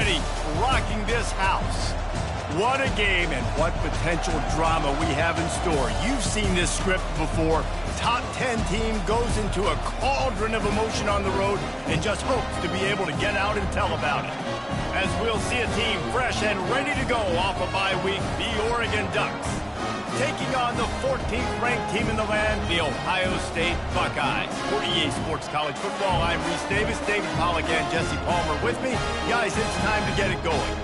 already rocking this house. What a game and what potential drama we have in store. You've seen this script before. Top 10 team goes into a cauldron of emotion on the road and just hopes to be able to get out and tell about it. As we'll see a team fresh and ready to go off a bye week, the Oregon Ducks. Taking on the 14th ranked team in the land, the Ohio State Buckeyes. For EA Sports College Football, I'm Reese Davis, David Pollack and Jesse Palmer with me. Guys, it's time to get it going.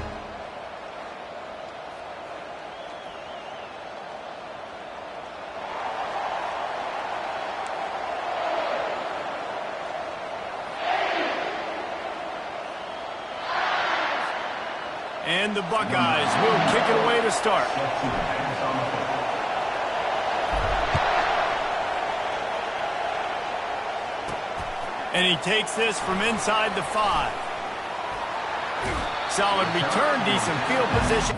And the Buckeyes will kick it away to start. And he takes this from inside the 5. Solid return, decent field position.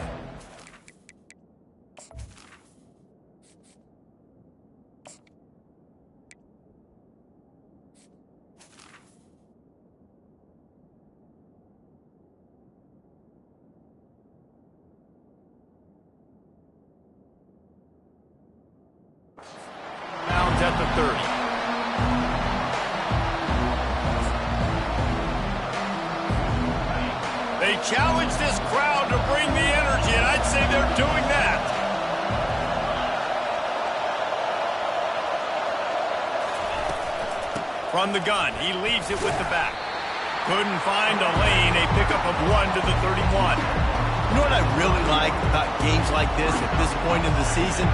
Mounds at the 30. They challenge this crowd to bring the energy, and I'd say they're doing that. From the gun, he leaves it with the back. Couldn't find a lane, a pickup of 1 to the 31. You know what I really like about games like this at this point in the season?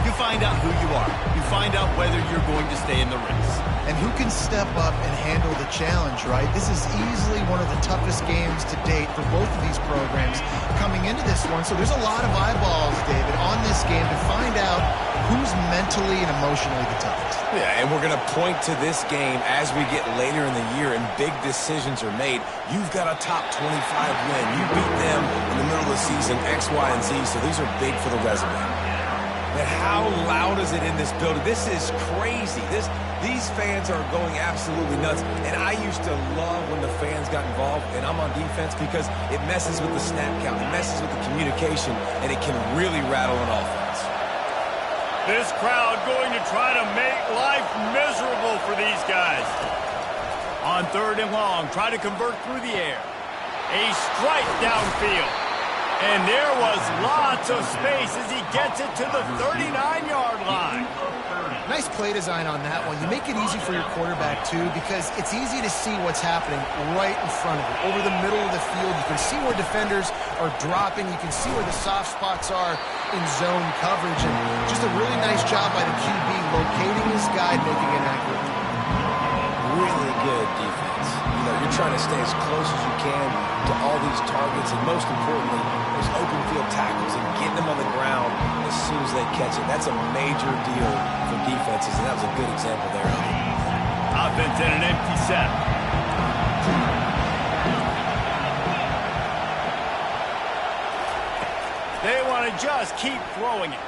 You find out who you are. You find out whether you're going to stay in the race. And who can step up and handle the challenge, right? This is easily one of the toughest games to date for both of these programs coming into this one. So there's a lot of eyeballs, David, on this game to find out who's mentally and emotionally the toughest. Yeah, and we're going to point to this game as we get later in the year and big decisions are made. You've got a top 25 win. You beat them in the middle of the season, X, Y, and Z, so these are big for the resume. But how loud is it in this building? This is crazy. These fans are going absolutely nuts. And I used to love when the fans got involved, and I'm on defense because it messes with the snap count. It messes with the communication, and it can really rattle an offense. This crowd going to try to make life miserable for these guys. On 3rd and long, try to convert through the air. A strike downfield. And there was lots of space as he gets it to the 39-yard line. Nice play design on that one. You make it easy for your quarterback, too, because it's easy to see what's happening right in front of you. Over the middle of the field, you can see where defenders are dropping. You can see where the soft spots are in zone coverage. And just a really nice job by the QB locating his guy, making an accurate throw. Really good defense. You know, you're trying to stay as close as you can to all these targets, and most importantly, those open field tackles and getting them on the ground as soon as they catch it. That's a major deal for defenses, and that was a good example there. Offense in an empty set. They want to just keep throwing it.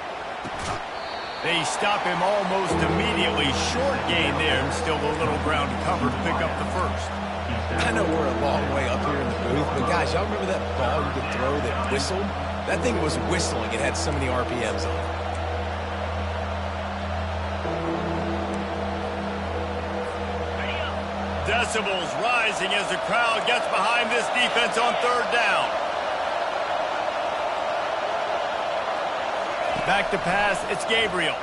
They stop him almost immediately. Short gain there, and still a little ground to cover to pick up the first. I know we're a long way up here in the booth, but guys, y'all remember that ball you could throw that whistled? That thing was whistling. It had so many RPMs on it. Decibels rising as the crowd gets behind this defense on 3rd down. Back to pass, it's Gabriel.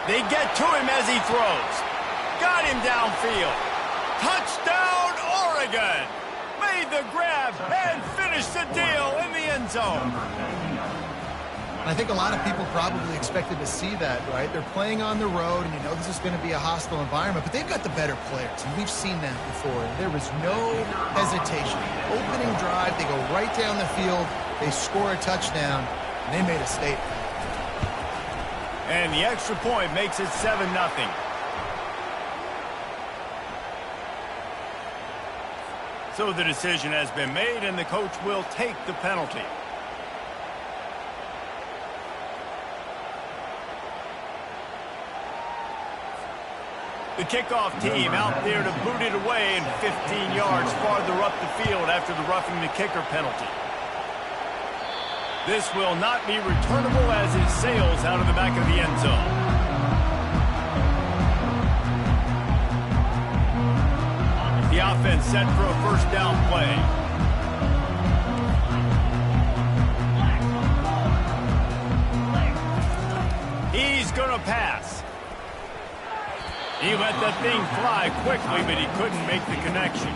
They get to him as he throws. Got him downfield. Touchdown, Oregon! Made the grab and finished the deal in the end zone. I think a lot of people probably expected to see that, right? They're playing on the road, and you know this is going to be a hostile environment, but they've got the better players, and we've seen that before. There was no hesitation. Opening drive, they go right down the field, they score a touchdown, and they made a statement. And the extra point makes it 7-0. So the decision has been made, and the coach will take the penalty. The kickoff team out there to boot it away and 15 yards farther up the field after the roughing the kicker penalty. This will not be returnable as it sails out of the back of the end zone. The offense set for a first down play. He's going to pass. He let that thing fly quickly, but he couldn't make the connection.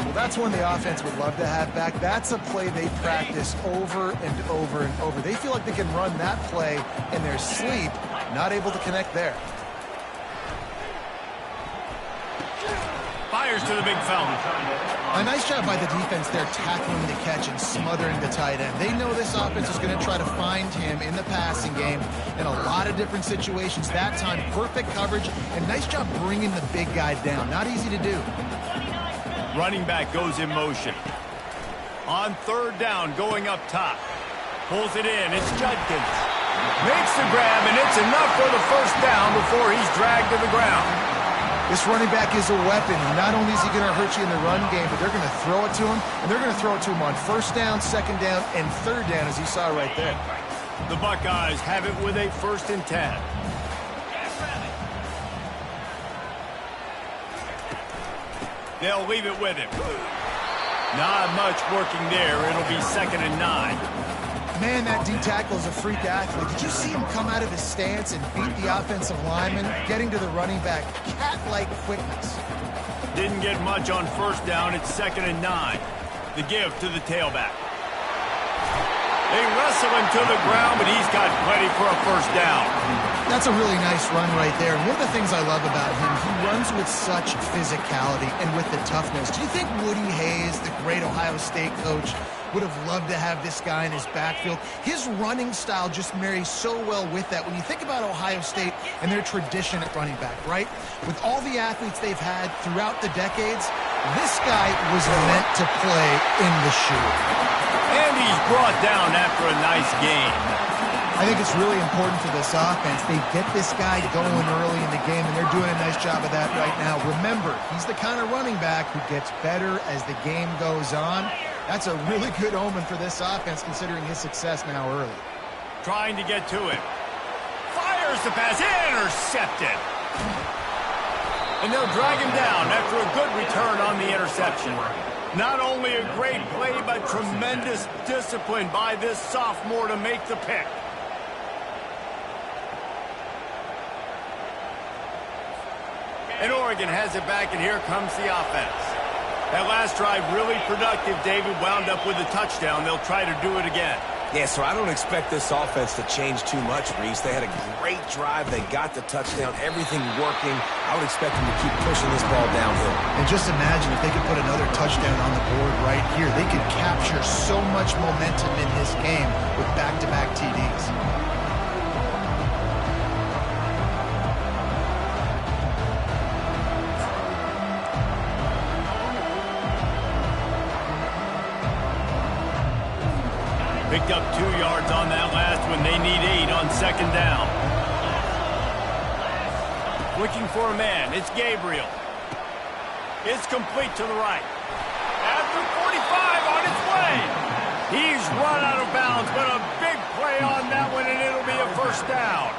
Well, that's one the offense would love to have back. That's a play they practice over and over and over. They feel like they can run that play in their sleep, not able to connect there. Fires to the big fountain. A nice job by the defense there tackling the catch and smothering the tight end. They know this offense is going to try to find him in the passing game in a lot of different situations. That time, perfect coverage and nice job bringing the big guy down. Not easy to do. Running back goes in motion. On third down, going up top. Pulls it in. It's Judkins. Makes the grab, and it's enough for the first down before he's dragged to the ground. This running back is a weapon. Not only is he going to hurt you in the run game, but they're going to throw it to him, and they're going to throw it to him on first down, second down, and third down, as you saw right there. The Buckeyes have it with a 1st and 10. They'll leave it with him. Not much working there. It'll be 2nd and 9. Man, that D-tackle is a freak athlete. Did you see him come out of his stance and beat the offensive lineman, getting to the running back? Cat-like quickness. Didn't get much on first down. It's 2nd and 9. The give to the tailback. They wrestle him to the ground, but he's got plenty for a first down. That's a really nice run right there. And one of the things I love about him, he runs with such physicality and with the toughness. Do you think Woody Hayes, the great Ohio State coach, would have loved to have this guy in his backfield? His running style just marries so well with that. When you think about Ohio State and their tradition at running back, right? With all the athletes they've had throughout the decades, this guy was meant to play in the shoe. And he's brought down after a nice game. I think it's really important for this offense. They get this guy going early in the game, and they're doing a nice job of that right now. Remember, he's the kind of running back who gets better as the game goes on. That's a really good omen for this offense, considering his success now early. Trying to get to it. Fires the pass. Intercepted. And they'll drag him down after a good return on the interception. Not only a great play, but tremendous discipline by this sophomore to make the pick. And Oregon has it back, and here comes the offense. That last drive really productive. David wound up with a touchdown. They'll try to do it again. Yeah, so I don't expect this offense to change too much, Reese. They had a great drive. They got the touchdown. Everything working. I would expect them to keep pushing this ball downhill. And just imagine if they could put another touchdown on the board right here. They could capture so much momentum in this game with back-to-back TDs. Picked up 2 yards on that last one. They need 8 on second down. Looking for a man. It's Gabriel. It's complete to the right. After 45 on its way. He's run out of bounds, but a big play on that one, and it'll be a first down.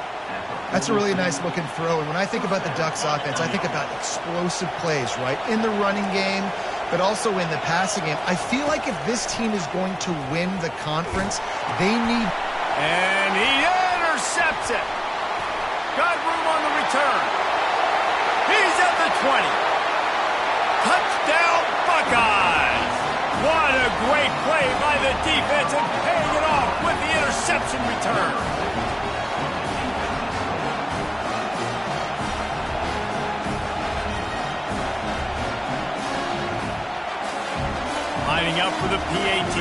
That's a really nice looking throw. And when I think about the Ducks offense, I think about explosive plays, right? In the running game, but also in the passing game. I feel like if this team is going to win the conference, they need... And he intercepts it. Got room on the return. He's at the 20. Touchdown, Buckeyes. What a great play by the defense and paying it off with the interception return. Lining up for the PAT.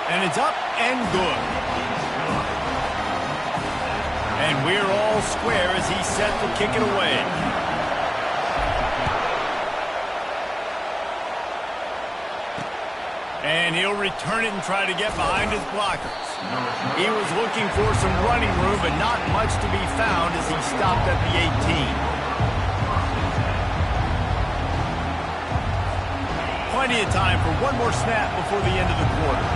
And it's up and good. And we're all square as he's set to kick it away. And he'll return it and try to get behind his blockers. He was looking for some running room, but not much to be found as he stopped at the 18. Plenty of time for one more snap before the end of the quarter.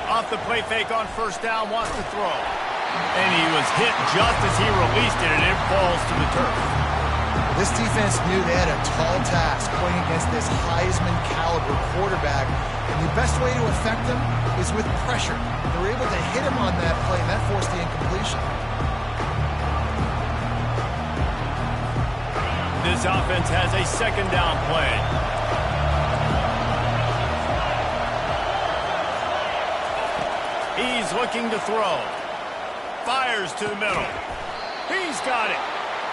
Off the play fake on first down, wants to throw. And he was hit just as he released it, and it falls to the turf. This defense knew they had a tall task going against this Heisman-caliber quarterback, and the best way to affect him is with pressure. They were able to hit him on that play, and that forced the incompletion. This offense has a second down play. He's looking to throw. Fires to the middle. He's got it.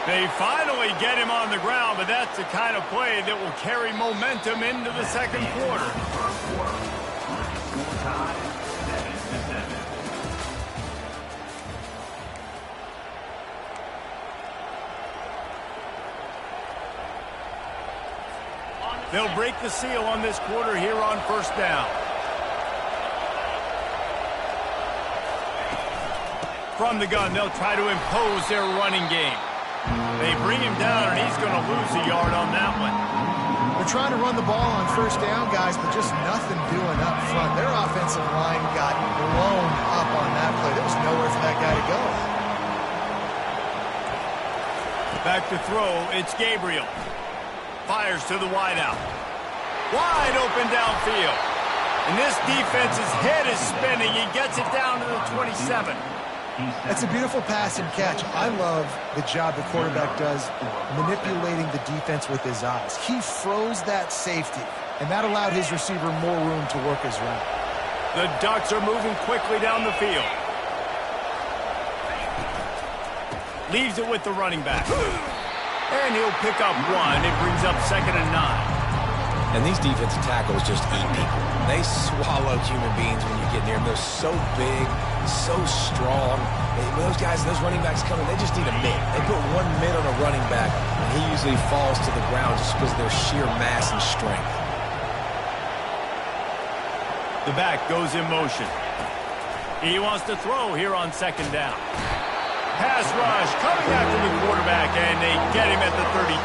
They finally get him on the ground, but that's the kind of play that will carry momentum into the second quarter. They'll break the seal on this quarter here on first down. From the gun, they'll try to impose their running game. They bring him down, and he's going to lose a yard on that one. They're trying to run the ball on first down, guys, but just nothing doing up front. Their offensive line got blown up on that play. There was nowhere for that guy to go. Back to throw, it's Gabriel. Fires to the wideout. Wide open downfield. And this defense's head is spinning. He gets it down to the 27. That's a beautiful pass and catch. I love the job the quarterback does manipulating the defense with his eyes. He froze that safety, and that allowed his receiver more room to work his route. The Ducks are moving quickly down the field. Leaves it with the running back. And he'll pick up one. It brings up 2nd and 9. And these defensive tackles just eat people. They swallow human beings when you get near them. They're so big, so strong. When those guys, those running backs come in, they just need a mid. They put one mid on a running back, and he usually falls to the ground just because of their sheer mass and strength. The back goes in motion. He wants to throw here on 2nd down. Pass rush coming after the quarterback, and they get him at the 32.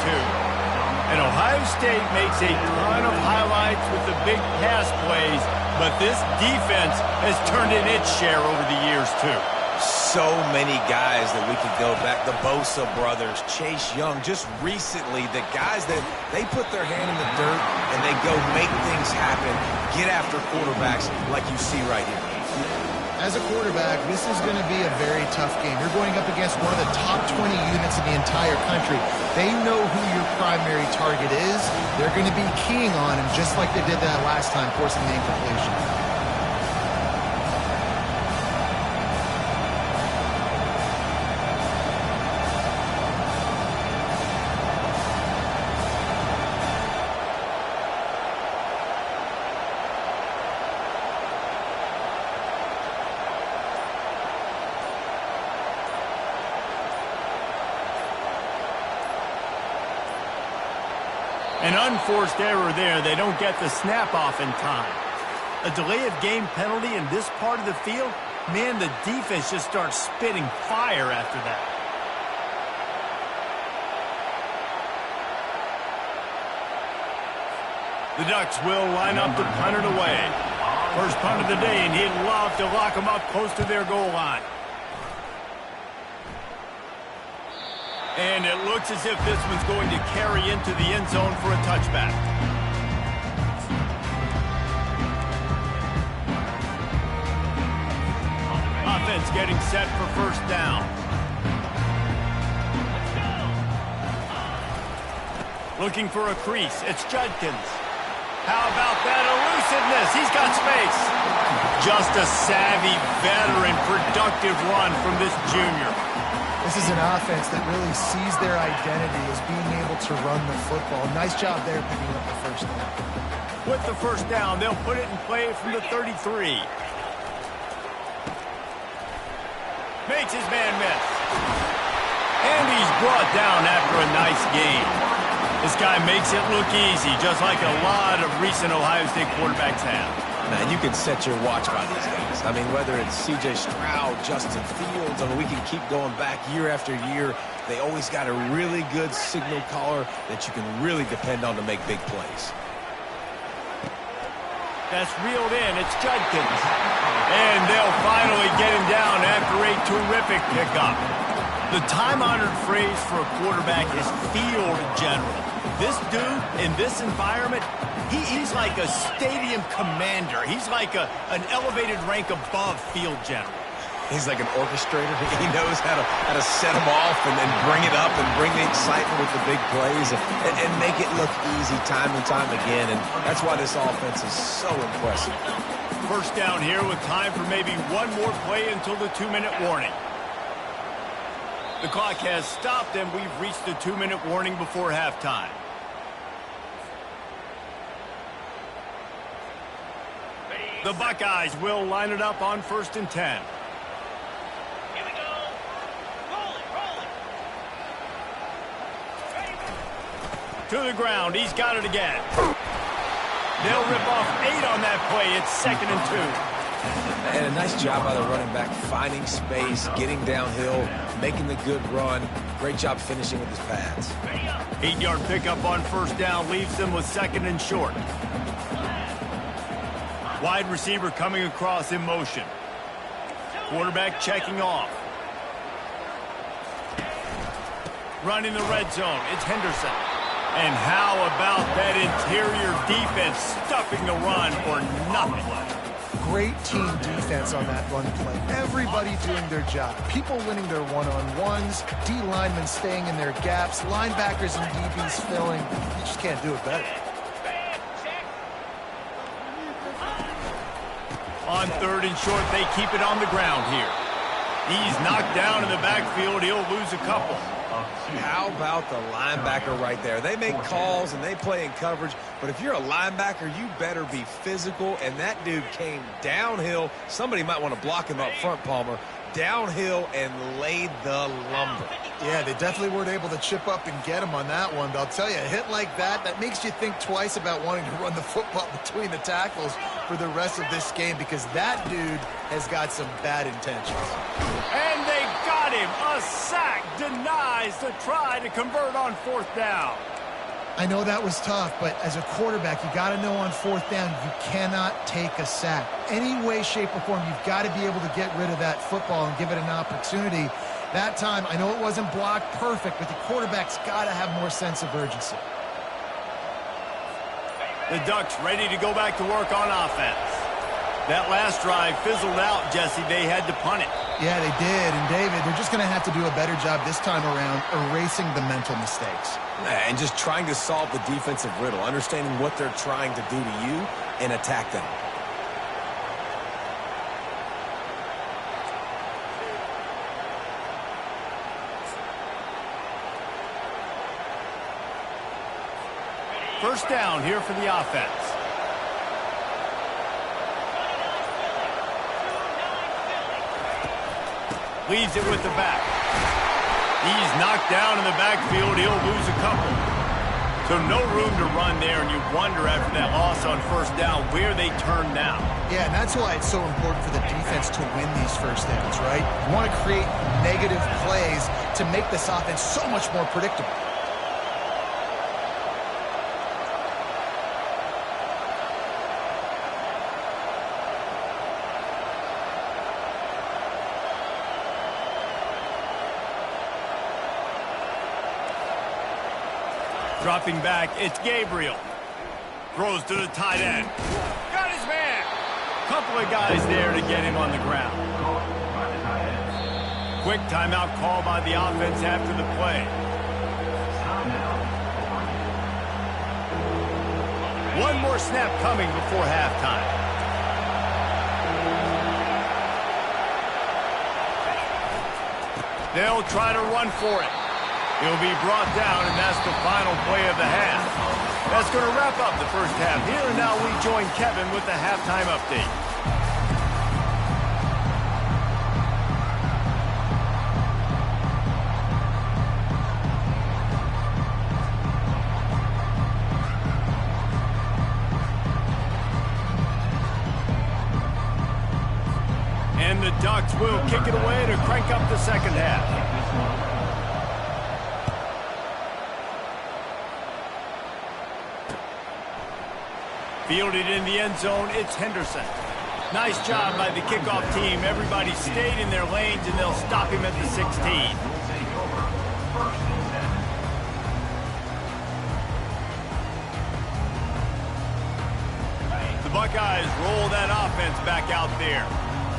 And Ohio State makes a ton of highlights with the big pass plays, but this defense has turned in its share over the years, too. So many guys that we could go back. The Bosa brothers, Chase Young, just recently, the guys that they put their hand in the dirt and they go make things happen, get after quarterbacks like you see right here. As a quarterback, this is going to be a very tough game. You're going up against one of the top 20 units in the entire country. They know who your primary target is. They're going to be keying on him just like they did that last time, forcing the incompletion. An unforced error there. They don't get the snap off in time. A delay of game penalty in this part of the field, man, the defense just starts spitting fire after that. The Ducks will line up to punt it away. First punt of the day, and he'd love to lock them up close to their goal line. And it looks as if this one's going to carry into the end zone for a touchback. Offense getting set for first down. Looking for a crease. It's Judkins. How about that elusiveness? He's got space. Just a savvy, veteran, productive run from this junior. This is an offense that really sees their identity as being able to run the football. Nice job there picking up the first down. With the first down, they'll put it in play from the 33. Makes his man miss. And he's brought down after a nice gain. This guy makes it look easy, just like a lot of recent Ohio State quarterbacks have. Man, you can set your watch by these guys. I mean, whether it's C.J. Stroud, Justin Fields, I mean, we can keep going back year after year. They always got a really good signal caller that you can really depend on to make big plays. That's reeled in. It's Judkins. And they'll finally get him down after a terrific pickup. The time-honored phrase for a quarterback is field general. This dude, in this environment, he's like a stadium commander. He's like an elevated rank above field general. He's like an orchestrator. He knows how to set them off and then bring it up and bring the excitement with the big plays and make it look easy time and time again. And that's why this offense is so impressive. First down here with time for maybe one more play until the 2-minute warning. The clock has stopped, and we've reached the 2-minute warning before halftime. The Buckeyes will line it up on 1st and 10. Here we go. Roll it. To the ground. He's got it again. They'll rip off 8 on that play. It's 2nd and 2. And a nice job by the running back, finding space, getting downhill, making the good run. Great job finishing with his pads. 8-yard pickup on 1st down leaves them with 2nd and short. Wide receiver coming across in motion. Quarterback checking off. Running the red zone. It's Henderson. And how about that interior defense stuffing the run for nothing? Great team defense on that run play. Everybody doing their job. People winning their one-on-ones, D linemen staying in their gaps, linebackers and DBs filling. You just can't do it better. On 3rd and short, they keep it on the ground here. He's knocked down in the backfield. He'll lose a couple. How about the linebacker right there? They make calls and they play in coverage, but if you're a linebacker, you better be physical, and that dude came downhill. Somebody might want to block him up front, Palmer. Downhill and laid the lumber. Yeah, they definitely weren't able to chip up and get him on that one. But I'll tell you, a hit like that makes you think twice about wanting to run the football between the tackles for the rest of this game, because that dude has got some bad intentions. And they got him. A sack denies the try to convert on 4th down. I know that was tough, but as a quarterback, you got to know on 4th down, you cannot take a sack. Any way, shape, or form, you've got to be able to get rid of that football and give it an opportunity. That time, I know it wasn't blocked perfect, but the quarterback's got to have more sense of urgency. The Ducks ready to go back to work on offense. That last drive fizzled out, Jesse. They had to punt it. Yeah, they did. And, David, they're just going to have to do a better job this time around erasing the mental mistakes. And just trying to solve the defensive riddle, understanding what they're trying to do to you and attack them. First down here for the offense. Leaves it with the back. He's knocked down in the backfield. He'll lose a couple. So no room to run there, and you wonder after that loss on 1st down where they turn now. Yeah, and that's why it's so important for the defense to win these first downs, right? You want to create negative plays to make this offense so much more predictable. Dropping back, it's Gabriel. Throws to the tight end. Got his man. Couple of guys there to get him on the ground. Quick timeout call by the offense after the play. One more snap coming before halftime. They'll try to run for it. He'll be brought down, and that's the final play of the half. That's going to wrap up the first half here, and now we join Kevin with the halftime update. And the Ducks will kick it away to crank up the second half. Fielded in the end zone, it's Henderson. Nice job by the kickoff team. Everybody stayed in their lanes, and they'll stop him at the 16. The Buckeyes roll that offense back out there.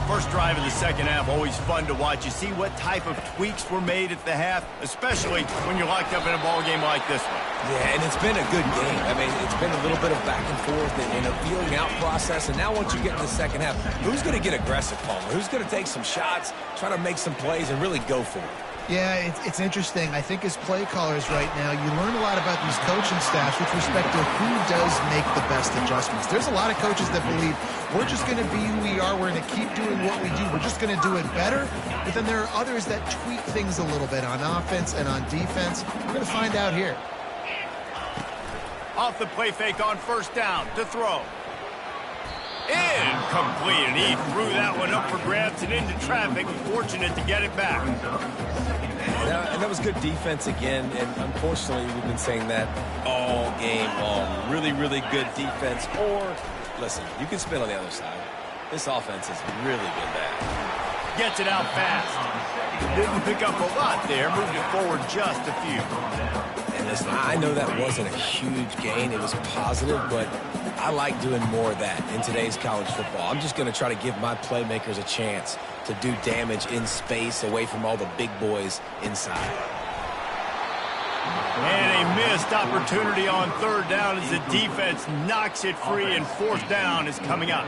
First drive of the second half, always fun to watch. You see what type of tweaks were made at the half, especially when you're locked up in a ball game like this one. Yeah, and it's been a good game. I mean, it's been a little bit of back and forth and a feeling out process. And now once you get in the second half, who's going to get aggressive, Palmer? Who's going to take some shots, try to make some plays, and really go for it? Yeah, it's interesting. I think as play callers right now, you learn a lot about these coaching staffs with respect to who does make the best adjustments. There's a lot of coaches that believe we're just going to be who we are. We're going to keep doing what we do. We're just going to do it better. But then there are others that tweak things a little bit on offense and on defense. We're going to find out here. Off the play fake on first down to throw. Incomplete, and he threw that one up for grabs and into traffic. Fortunate to get it back. And that was good defense again, and unfortunately we've been saying that all game long. Really, really good defense. Or, listen, you can spin on the other side. This offense has really been bad. Gets it out fast. Didn't pick up a lot there. Moved it forward just a few. And listen, I know that wasn't a huge gain. It was positive, but I like doing more of that in today's college football. I'm just going to try to give my playmakers a chance to do damage in space away from all the big boys inside. And a missed opportunity on third down as the defense knocks it free, and fourth down is coming up.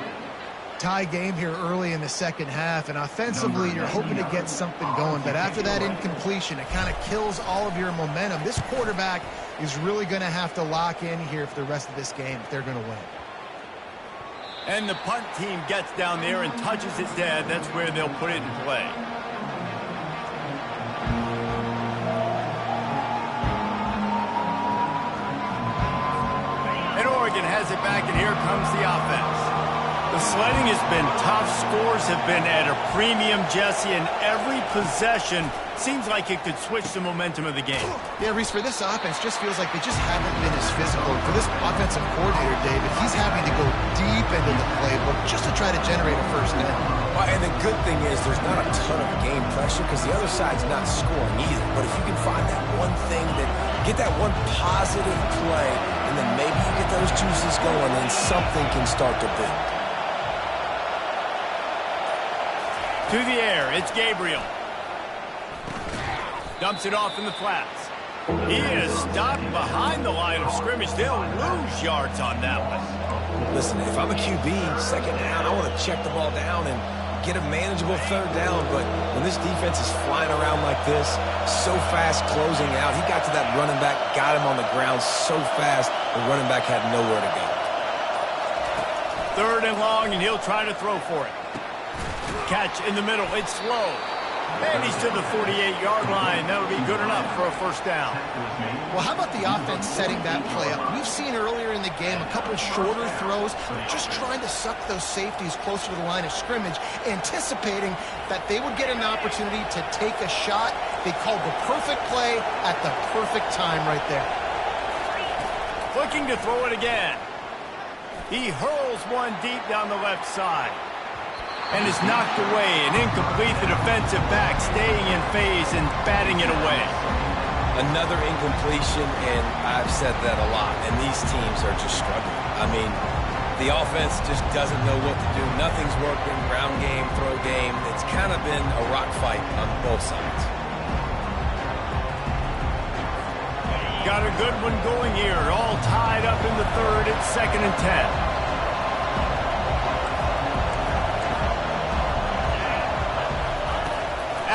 Tie game here early in the second half, and offensively you're hoping to get something going, but after that incompletion, it kind of kills all of your momentum. This quarterback is really going to have to lock in here for the rest of this game if they're going to win. And the punt team gets down there and touches it dead. That's where they'll put it in play. And Oregon has it back, and here comes the offense. The sledding has been tough. Scores have been at a premium, Jesse, and every possession seems like it could switch the momentum of the game. Yeah, Reese, for this offense, just feels like they just haven't been as physical. For this offensive coordinator, David, he's having to go deep into the playbook just to try to generate a first down. Well, and the good thing is there's not a ton of game pressure because the other side's not scoring either. But if you can find that one thing, get that one positive play, and then maybe you get those juices going, and something can start to build. To the air, it's Gabriel. Dumps it off in the flats. He is stopped behind the line of scrimmage. They'll lose yards on that one. Listen, if I'm a QB, second down, I want to check the ball down and get a manageable third down. But when this defense is flying around like this, so fast closing out, he got to that running back, got him on the ground so fast, the running back had nowhere to go. Third and long, and he'll try to throw for it. Catch in the middle, it's slow. And he's to the 48-yard line. That'll be good enough for a first down. Well, how about the offense setting that play up? We've seen earlier in the game a couple shorter throws, just trying to suck those safeties closer to the line of scrimmage, anticipating that they would get an opportunity to take a shot. They called the perfect play at the perfect time right there. Looking to throw it again. He hurls one deep down the left side. And is knocked away and incomplete. The defensive back staying in phase and batting it away. Another incompletion, and I've said that a lot, and these teams are just struggling. I mean, the offense just doesn't know what to do. Nothing's working. Ground game, throw game. It's kind of been a rock fight on both sides. Got a good one going here. All tied up in the third. It's 2nd and 10.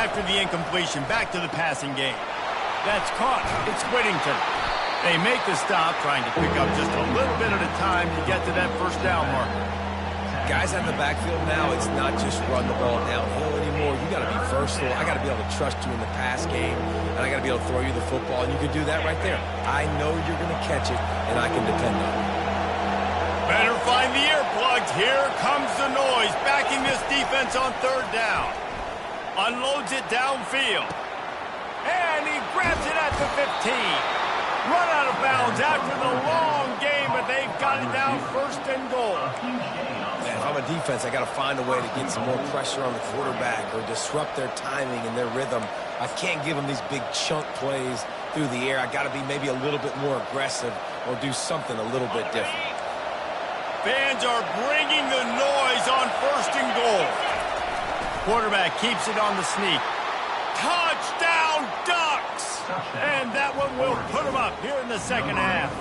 After the incompletion, back to the passing game. That's caught. It's Whittington. They make the stop, trying to pick up just a little bit at a time to get to that first down marker. Guys out in the backfield now, it's not just run the ball downhill anymore. You got to be versatile. I got to be able to trust you in the pass game, and I got to be able to throw you the football, and you can do that right there. I know you're going to catch it, and I can depend on it. Better find the earplugs. Here comes the noise, backing this defense on third down. Unloads it downfield. And he grabs it at the 15. Run out of bounds after the long game, but they've got it down first and goal. Man, if I'm a defense, I got to find a way to get some more pressure on the quarterback or disrupt their timing and their rhythm. I can't give them these big chunk plays through the air. I got to be maybe a little bit more aggressive or do something a little bit different. Fans are bringing the noise on first and goal. Quarterback keeps it on the sneak. Touchdown, Ducks! And that one will put them up here in the second half.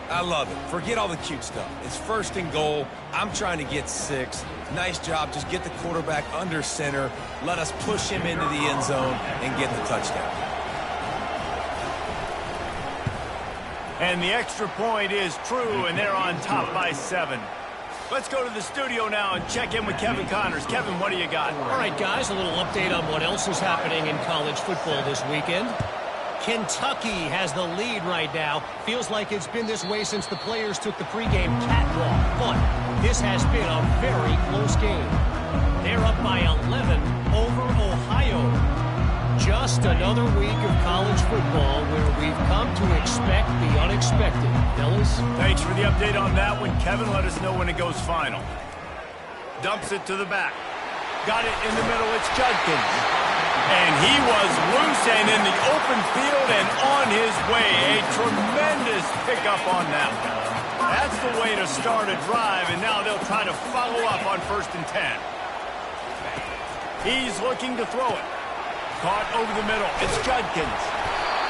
I love it. Forget all the cute stuff. It's first and goal. I'm trying to get 6. Nice job. Just get the quarterback under center. Let us push him into the end zone and get the touchdown. And the extra point is true, and they're on top by 7. Let's go to the studio now and check in with Kevin Connors. Kevin, what do you got? All right, guys, a little update on what else is happening in college football this weekend. Kentucky has the lead right now. Feels like it's been this way since the players took the pregame catwalk. But this has been a very close game. They're up by 11 over Ohio. Just another week of college football where we've come to expect the unexpected. Fellas? Thanks for the update on that one, Kevin. Let us know when it goes final. Dumps it to the back. Got it in the middle. It's Judkins. And he was loose and in the open field and on his way. A tremendous pickup on that one. That's the way to start a drive, and now they'll try to follow up on 1st and 10. He's looking to throw it. Caught over the middle. It's Judkins.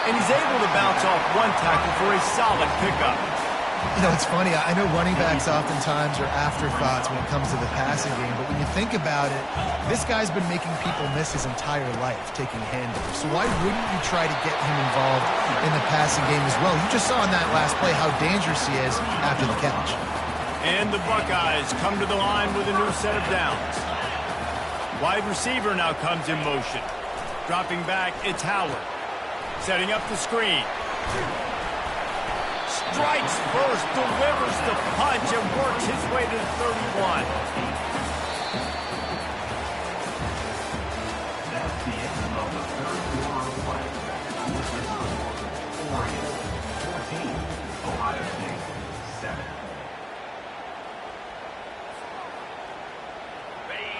And he's able to bounce off one tackle for a solid pickup. You know, it's funny. I know running backs oftentimes are afterthoughts when it comes to the passing game, but when you think about it, this guy's been making people miss his entire life taking handoffs. So why wouldn't you try to get him involved in the passing game as well? You just saw in that last play how dangerous he is after the catch. And the Buckeyes come to the line with a new set of downs. Wide receiver now comes in motion. Dropping back, it's Howard. Setting up the screen. Strikes first, delivers the punch, and works his way to the 31. That's the end of the third quarter of play. Oregon 14, Ohio State 7.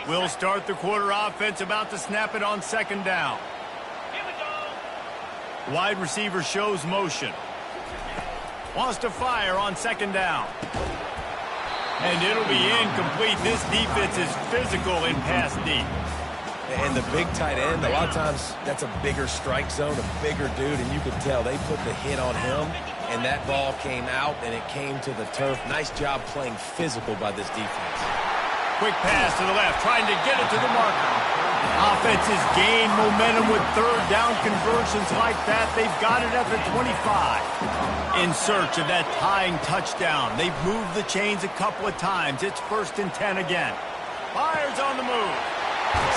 We'll start the quarter offense, about to snap it on 2nd down. Here we go. Wide receiver shows motion. Wants to fire on 2nd down. And it'll be incomplete. This defense is physical in pass deep. And the big tight end, a lot of times that's a bigger strike zone, a bigger dude, and you could tell they put the hit on him, and that ball came out, and it came to the turf. Nice job playing physical by this defense. Quick pass to the left, trying to get it to the marker. Offenses gain momentum with 3rd down conversions like that. They've got it at the 25. In search of that tying touchdown. They've moved the chains a couple of times. It's 1st and 10 again. Fires on the move.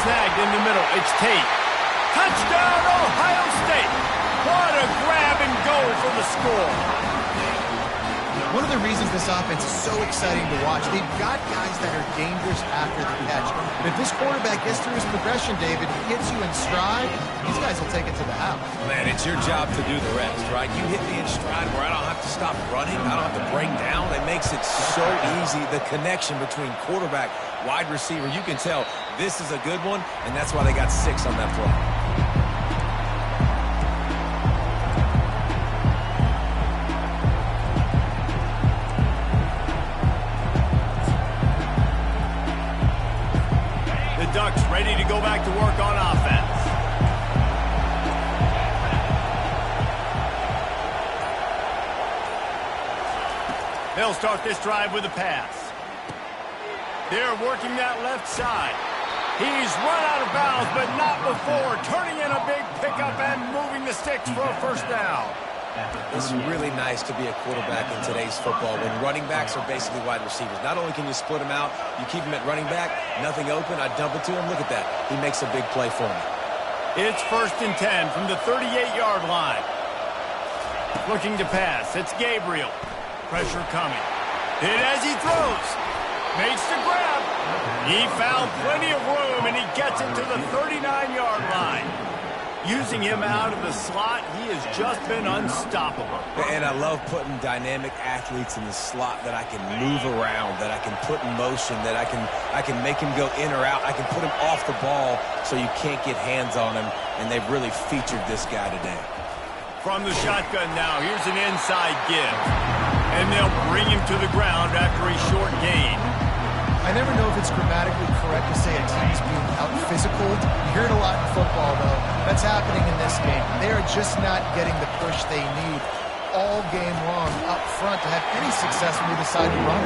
Snagged in the middle. It's Tate. Touchdown, Ohio State. What a grab and go for the score. One of the reasons this offense is so exciting to watch, they've got guys that are dangerous after the catch. But if this quarterback gets through his progression, David, hits you in stride, these guys will take it to the house. Man, it's your job to do the rest, right? You hit me in stride where I don't have to stop running. I don't have to break down. It makes it so easy. The connection between quarterback, wide receiver, you can tell this is a good one, and that's why they got 6 on that play. Ducks ready to go back to work on offense. They'll start this drive with a pass. They're working that left side. He's run out of bounds, but not before. Turning in a big pickup and moving the sticks for a 1st down. It's really nice to be a quarterback in today's football when running backs are basically wide receivers. Not only can you split them out, you keep them at running back, nothing open, I dump it to him. Look at that. He makes a big play for me. It's 1st and 10 from the 38-yard line. Looking to pass. It's Gabriel. Pressure coming. Hit as he throws. Makes the grab. He found plenty of room, and he gets it to the 39-yard line. Using him out of the slot, he has just been unstoppable. And I love putting dynamic athletes in the slot that I can move around, that I can put in motion, that I can make him go in or out. I can put him off the ball so you can't get hands on him, and they've really featured this guy today. From the shotgun now, here's an inside give. And they'll bring him to the ground after a short gain. I never know if it's grammatically correct to say a team's being out-physicaled. You hear it a lot in football, though. That's happening in this game. They are just not getting the push they need all game long up front to have any success when they decide to run.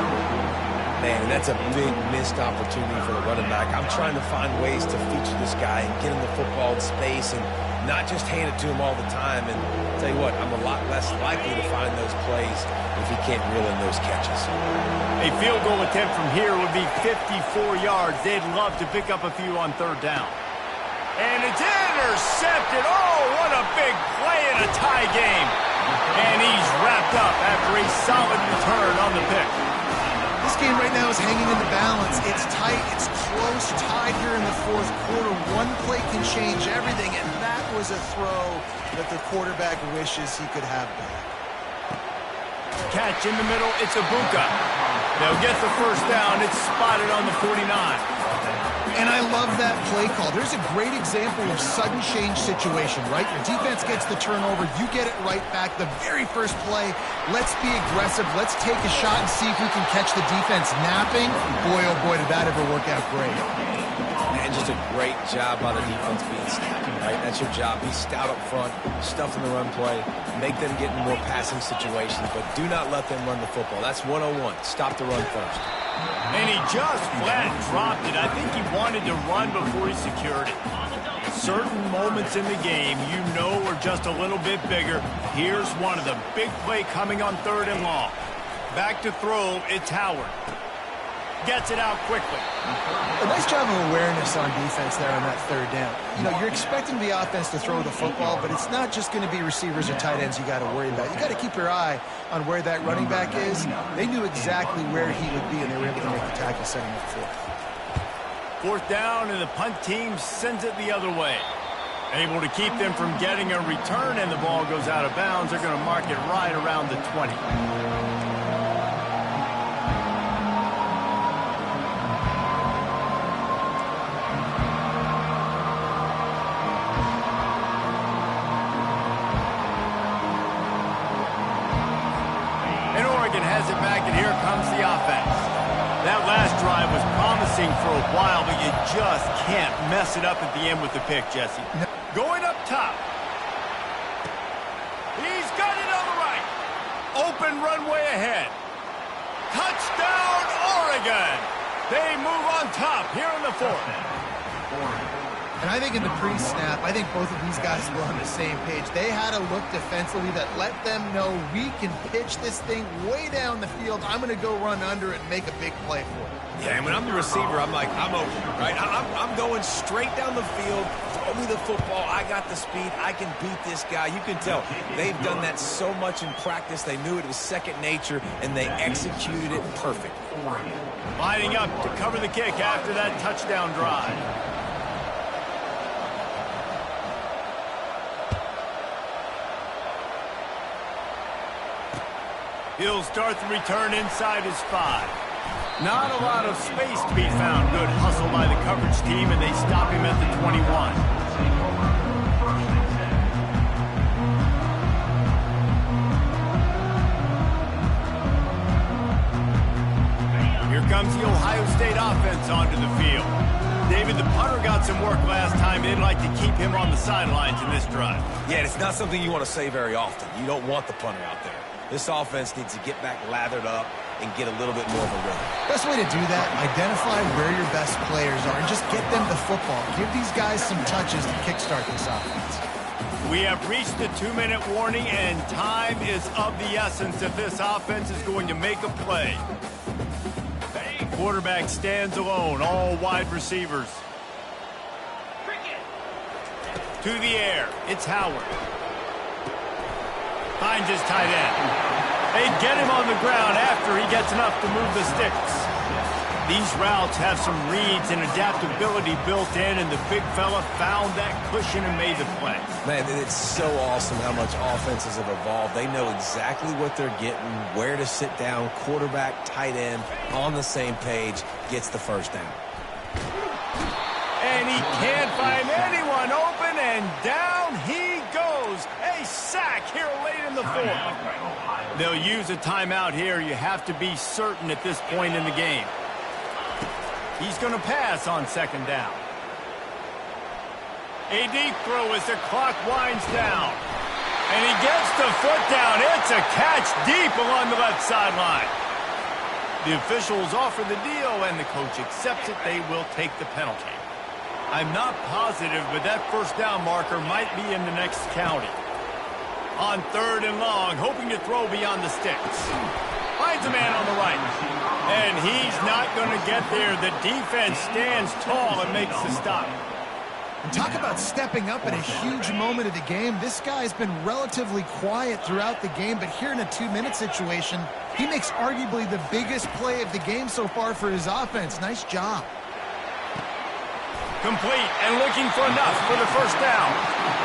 Man, and that's a big missed opportunity for the running back. I'm trying to find ways to feature this guy and get him the football in space and not just hand it to him all the time. And I'll tell you what, I'm a lot less likely to find those plays if he can't reel in those catches. A field goal attempt from here would be 54 yards. They'd love to pick up a few on third down. And it's intercepted. Oh, what a big play in a tie game. And he's wrapped up after a solid return on the pick. This game right now is hanging in the balance. It's tight, it's close, tied here in the fourth quarter. One play can change everything, and that was a throw that the quarterback wishes he could have back. Catch in the middle, it's Ibuka. They'll get the first down. It's spotted on the 49. And I love that play call. There's a great example of sudden change situation, right? Your defense gets the turnover. You get it right back. The very first play, let's be aggressive. Let's take a shot and see if we can catch the defense napping. Boy, oh boy, did that ever work out great. Man, just a great job by the defense being stout, right? That's your job. Be stout up front, stuff in the run play, make them get in more passing situations, but do not let them run the football. That's 101. Stop the run first. And he just flat dropped it. I think he wanted to run before he secured it. Certain moments in the game you know are just a little bit bigger. Here's one of the big play coming on third and long. Back to throw, it's Howard. Gets it out quickly. A nice job of awareness on defense there on that third down. You know, you're expecting the offense to throw the football, but it's not just going to be receivers or tight ends you got to worry about. You got to keep your eye on where that running back is. They knew exactly where he would be, and they were able to make the tackle setting up fourth. Fourth down, and the punt team sends it the other way. Able to keep them from getting a return, and the ball goes out of bounds. They're going to mark it right around the 20. Has it back, and here comes the offense. That last drive was promising for a while, but you just can't mess it up at the end with the pick, Jesse. No. Going up top. He's got it on the right. Open runway ahead. Touchdown, Oregon. They move on top here in the fourth. And I think in the pre-snap, I think both of these guys were on the same page. They had a look defensively that let them know we can pitch this thing way down the field. I'm going to go run under it and make a big play for it. Yeah, and when I'm the receiver, I'm like, I'm open, right? I'm going straight down the field. Throw me the football. I got the speed. I can beat this guy. You can tell they've done that so much in practice. They knew it was second nature, and they executed it perfectly. Lining up to cover the kick after that touchdown drive. He'll start the return inside his 5. Not a lot of space to be found. Good hustle by the coverage team, and they stop him at the 21. Here comes the Ohio State offense onto the field. David, the punter got some work last time. They'd like to keep him on the sidelines in this drive. Yeah, it's not something you want to say very often. You don't want the punter out there. This offense needs to get back lathered up and get a little bit more of a rhythm. Best way to do that, identify where your best players are and just get them the football. Give these guys some touches to kickstart this offense. We have reached the 2-minute warning, and time is of the essence if this offense is going to make a play. Quarterback stands alone, all wide receivers. To the air, it's Howard. Finds his tight end. They get him on the ground after he gets enough to move the sticks. These routes have some reads and adaptability built in, and the big fella found that cushion and made the play. Man, it's so awesome how much offenses have evolved. They know exactly what they're getting, where to sit down, quarterback, tight end, on the same page, gets the first down. And he can't find anyone open, and down he goes. A sack here late in the fourth. They'll use a timeout here. You have to be certain at this point in the game. He's going to pass on second down. A deep throw as the clock winds down. And he gets the foot down. It's a catch deep along the left sideline. The officials offer the deal, and the coach accepts it. They will take the penalty. I'm not positive, but that first down marker might be in the next county. On third and long, hoping to throw beyond the sticks. Finds a man on the right. And he's not going to get there. The defense stands tall and makes the stop. And talk about stepping up in a huge moment of the game. This guy's been relatively quiet throughout the game, but here in a 2-minute situation, he makes arguably the biggest play of the game so far for his offense. Nice job. Complete and looking for enough for the first down.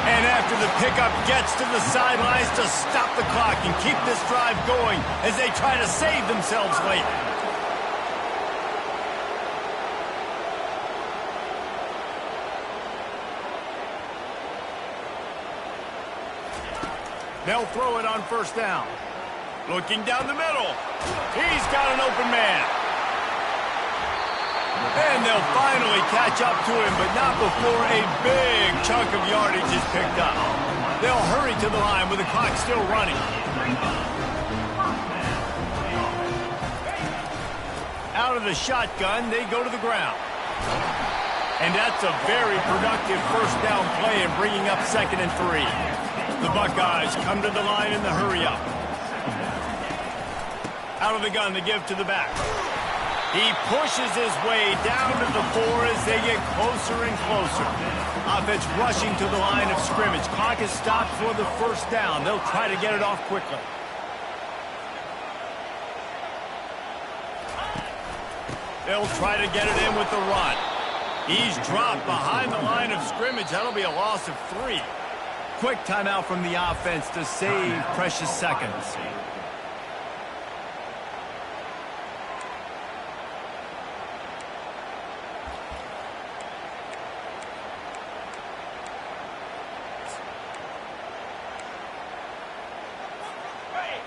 And after the pickup gets to the sidelines to stop the clock and keep this drive going as they try to save themselves late. They'll throw it on first down. Looking down the middle. He's got an open man. And they'll finally catch up to him, but not before a big chunk of yardage is picked up. They'll hurry to the line with the clock still running. Out of the shotgun, they go to the ground. And that's a very productive first down play in bringing up 2nd and 3. The Buckeyes come to the line in the hurry-up. Out of the gun to give to the back. He pushes his way down to the 4 as they get closer and closer. Offense rushing to the line of scrimmage. Clock is stopped for the first down. They'll try to get it off quickly. They'll try to get it in with the run. He's dropped behind the line of scrimmage. That'll be a loss of 3. Quick timeout from the offense to save precious seconds.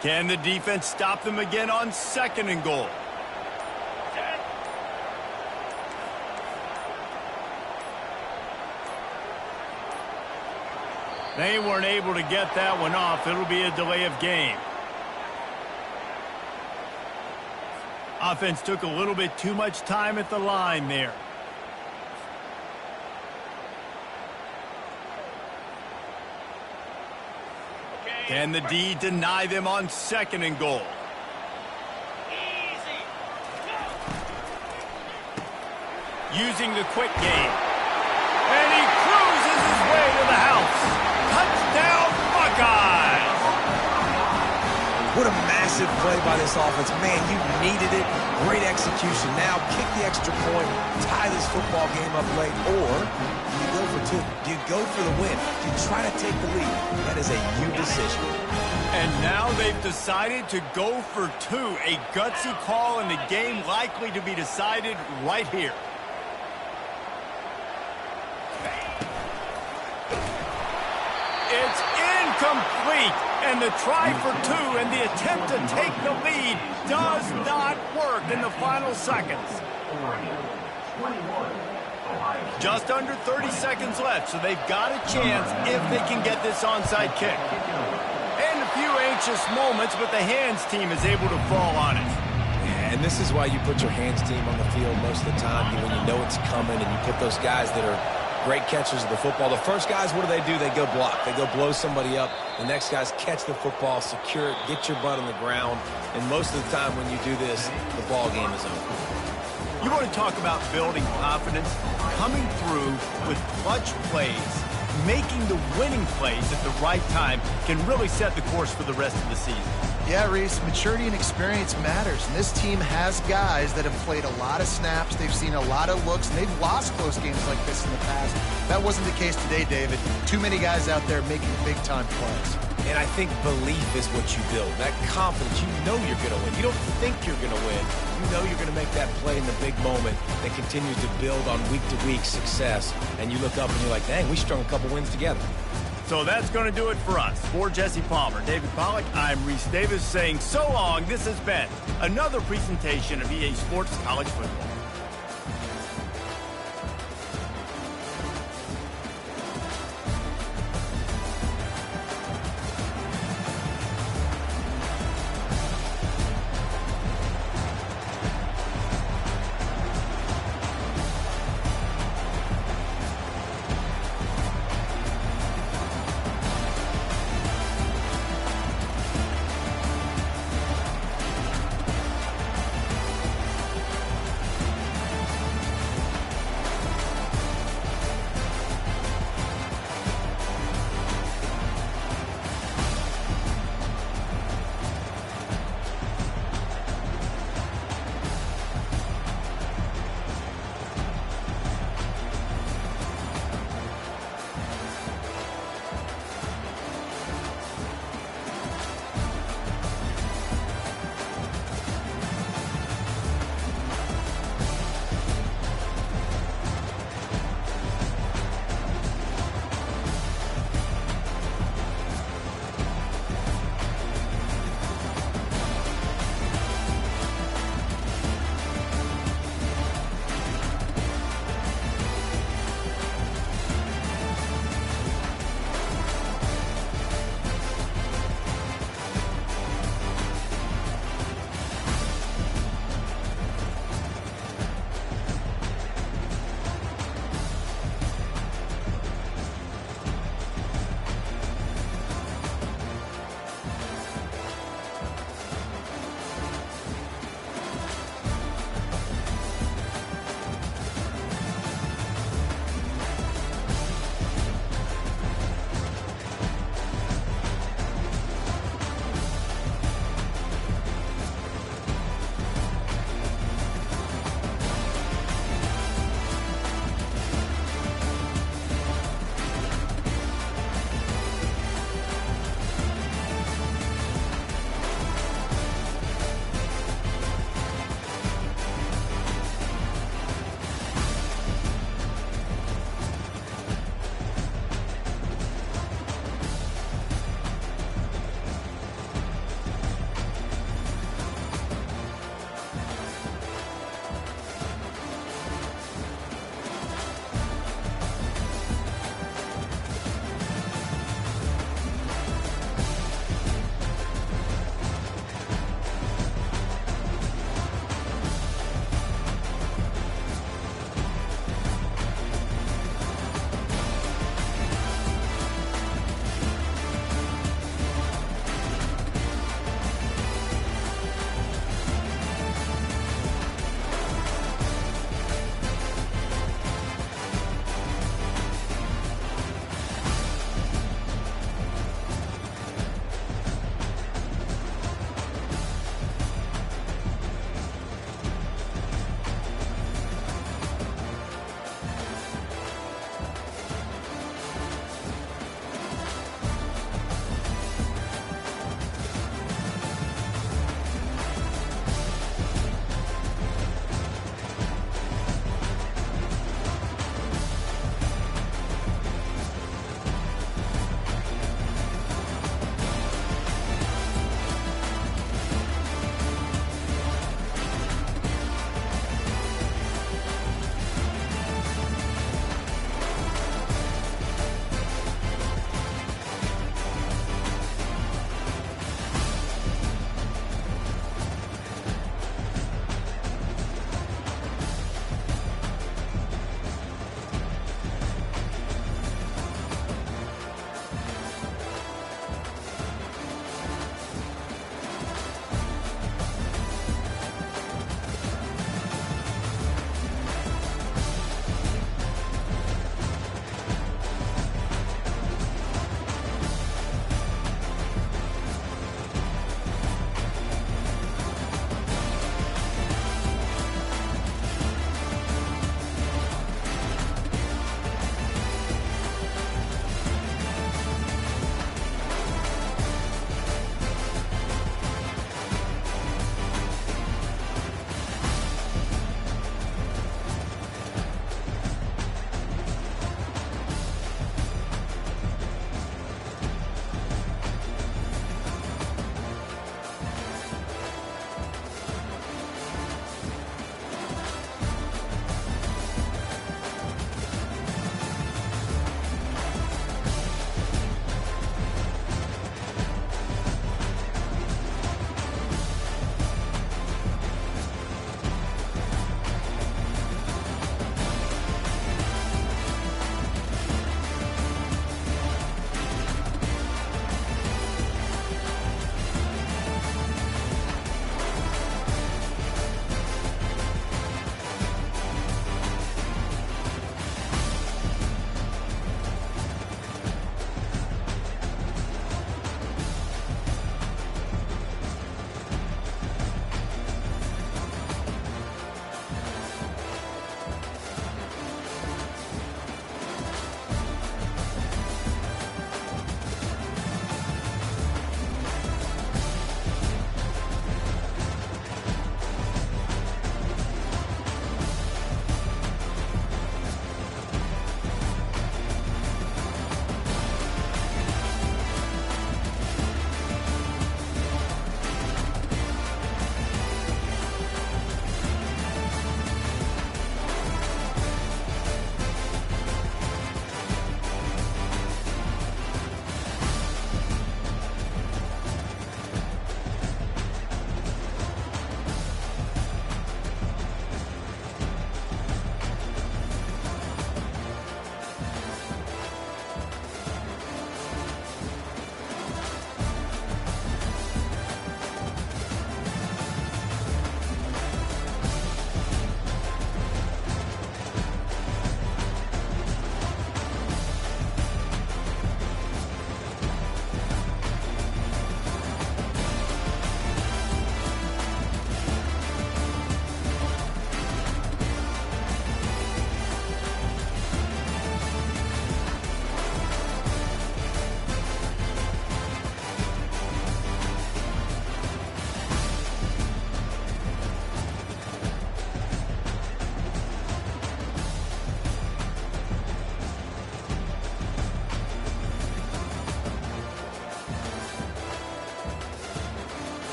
Can the defense stop them again on 2nd and goal? They weren't able to get that one off. It'll be a delay of game. Offense took a little bit too much time at the line there. Can the D deny them on 2nd and goal? Using the quick game. And he cruises his way to the house. Touchdown, Buckeyes! What a massive play by this offense. Man, you needed it. Great execution. Now kick the extra point, tie this football game up late, or you go for 2. Do you go for the win? Do you try to take the lead? That is a you decision. And now they've decided to go for 2. A gutsy call, and the game likely to be decided right here. It's incomplete, and the try for 2 and the attempt to take the lead does not work in the final seconds. Just under 30 seconds left, so they've got a chance if they can get this onside kick. And a few anxious moments, but the hands team is able to fall on it. Yeah, and this is why you put your hands team on the field most of the time when you know it's coming, and you put those guys that are great catchers of the football. The first guys, what do? They go block. They go blow somebody up. The next guys catch the football, secure it, get your butt on the ground. And most of the time when you do this, the ball game is over. You want to talk about building confidence? Coming through with clutch plays making the winning plays at the right time can really set the course for the rest of the season. Yeah, Reese, maturity and experience matters, and this team has guys that have played a lot of snaps, they've seen a lot of looks, and they've lost close games like this in the past. That wasn't the case today, David. Too many guys out there making big-time plays. And I think belief is what you build. That confidence, you know you're going to win. You don't think you're going to win. You know you're going to make that play in the big moment that continues to build on week-to-week success. And you look up and you're like, dang, we strung a couple wins together. So that's going to do it for us. For Jesse Palmer, David Pollack, I'm Reese Davis saying so long. This has been another presentation of EA Sports College Football.